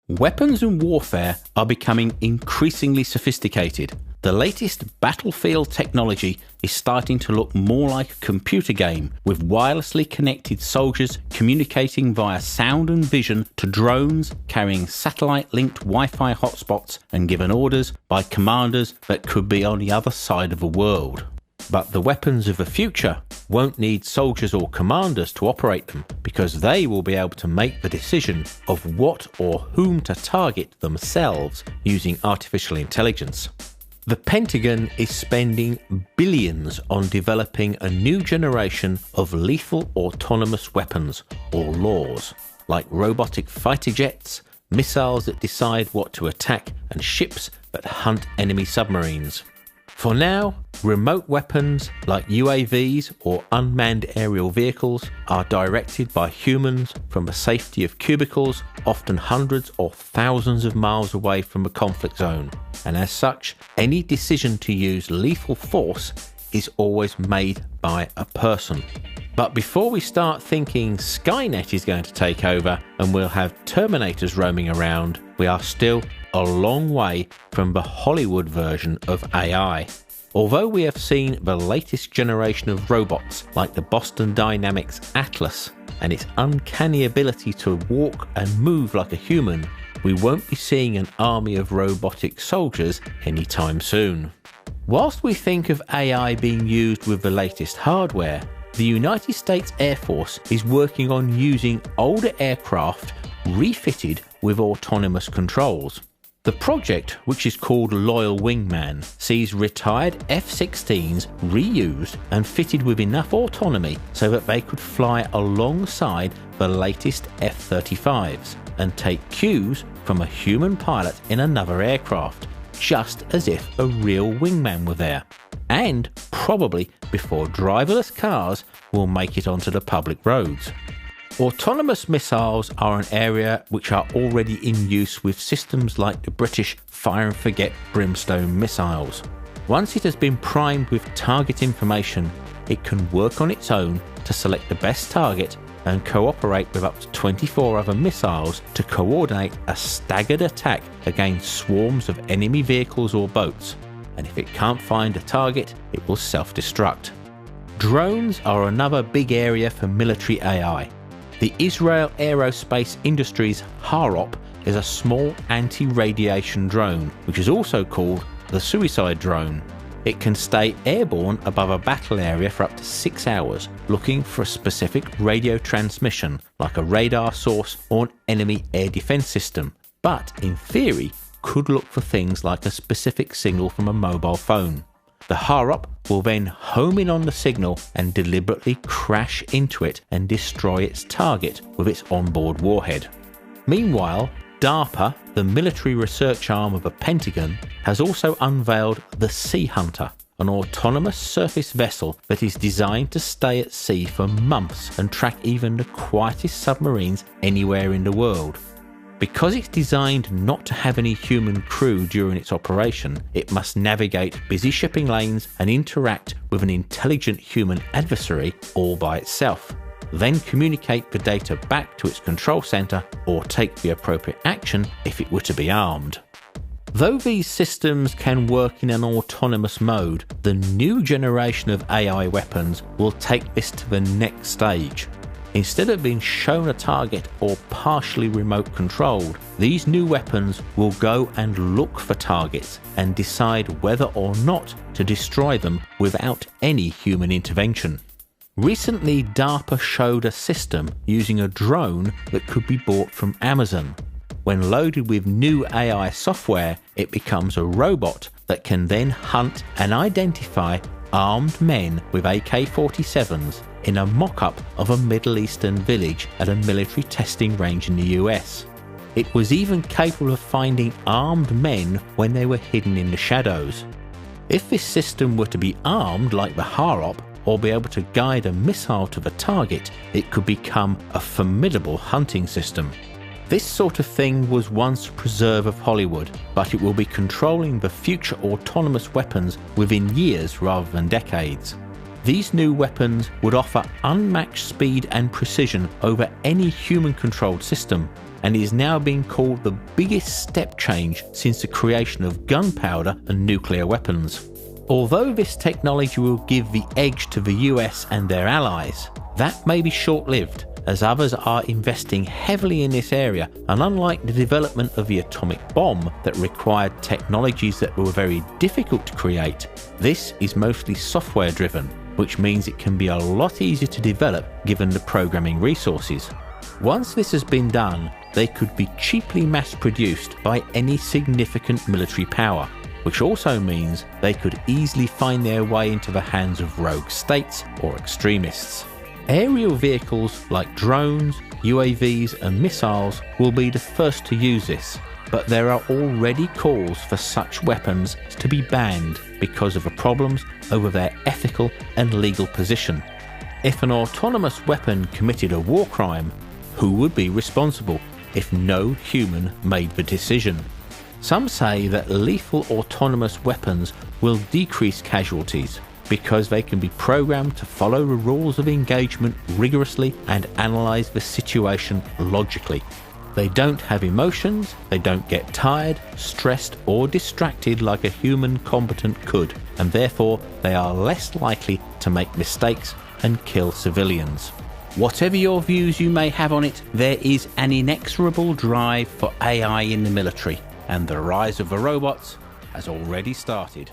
Weapons and warfare are becoming increasingly sophisticated. The latest battlefield technology is starting to look more like a computer game, with wirelessly connected soldiers communicating via sound and vision to drones carrying satellite-linked Wi-Fi hotspots and given orders by commanders that could be on the other side of the world. But the weapons of the future won't need soldiers or commanders to operate them, because they will be able to make the decision of what or whom to target themselves using artificial intelligence. The Pentagon is spending billions on developing a new generation of lethal autonomous weapons, or LAWs, like robotic fighter jets, missiles that decide what to attack, and ships that hunt enemy submarines. For now, remote weapons like UAVs or unmanned aerial vehicles are directed by humans from the safety of cubicles, often hundreds or thousands of miles away from a conflict zone. And as such, any decision to use lethal force is always made by a person. But before we start thinking Skynet is going to take over and we'll have Terminators roaming around, we are still a long way from the Hollywood version of AI. Although we have seen the latest generation of robots like the Boston Dynamics Atlas and its uncanny ability to walk and move like a human, we won't be seeing an army of robotic soldiers anytime soon. Whilst we think of AI being used with the latest hardware, the United States Air Force is working on using older aircraft refitted with autonomous controls. The project, which is called Loyal Wingman, sees retired F-16s reused and fitted with enough autonomy so that they could fly alongside the latest F-35s and take cues from a human pilot in another aircraft, just as if a real wingman were there. And probably before driverless cars will make it onto the public roads. Autonomous missiles are an area which are already in use with systems like the British Fire and Forget Brimstone missiles. Once it has been primed with target information, it can work on its own to select the best target and cooperate with up to 24 other missiles to coordinate a staggered attack against swarms of enemy vehicles or boats. And if it can't find a target, it will self-destruct. Drones are another big area for military AI. The Israel Aerospace Industries HAROP is a small anti-radiation drone, which is also called the suicide drone. It can stay airborne above a battle area for up to 6 hours, looking for a specific radio transmission, like a radar source or an enemy air defense system, but in theory could look for things like a specific signal from a mobile phone. The HAROP will then home in on the signal and deliberately crash into it and destroy its target with its onboard warhead. Meanwhile, DARPA, the military research arm of the Pentagon, has also unveiled the Sea Hunter, an autonomous surface vessel that is designed to stay at sea for months and track even the quietest submarines anywhere in the world. Because it's designed not to have any human crew during its operation, it must navigate busy shipping lanes and interact with an intelligent human adversary all by itself, then communicate the data back to its control center or take the appropriate action if it were to be armed. Though these systems can work in an autonomous mode, the new generation of AI weapons will take this to the next stage. Instead of being shown a target or partially remote controlled, these new weapons will go and look for targets and decide whether or not to destroy them without any human intervention. Recently, DARPA showed a system using a drone that could be bought from Amazon. When loaded with new AI software, it becomes a robot that can then hunt and identify armed men with AK-47s in a mock-up of a Middle Eastern village at a military testing range in the US. It was even capable of finding armed men when they were hidden in the shadows. If this system were to be armed like the HAROP or be able to guide a missile to the target, it could become a formidable hunting system. This sort of thing was once a preserve of Hollywood, but it will be controlling the future autonomous weapons within years rather than decades. These new weapons would offer unmatched speed and precision over any human-controlled system, and is now being called the biggest step change since the creation of gunpowder and nuclear weapons. Although this technology will give the edge to the US and their allies, that may be short-lived, as others are investing heavily in this area, and unlike the development of the atomic bomb that required technologies that were very difficult to create, this is mostly software driven, which means it can be a lot easier to develop given the programming resources. Once this has been done, they could be cheaply mass produced by any significant military power, which also means they could easily find their way into the hands of rogue states or extremists. Aerial vehicles like drones, UAVs and missiles will be the first to use this, but there are already calls for such weapons to be banned because of the problems over their ethical and legal position. If an autonomous weapon committed a war crime, who would be responsible if no human made the decision? Some say that lethal autonomous weapons will decrease casualties because they can be programmed to follow the rules of engagement rigorously and analyse the situation logically. They don't have emotions, they don't get tired, stressed or distracted like a human competent could, and therefore they are less likely to make mistakes and kill civilians. Whatever your views you may have on it, there is an inexorable drive for AI in the military, and the rise of the robots has already started.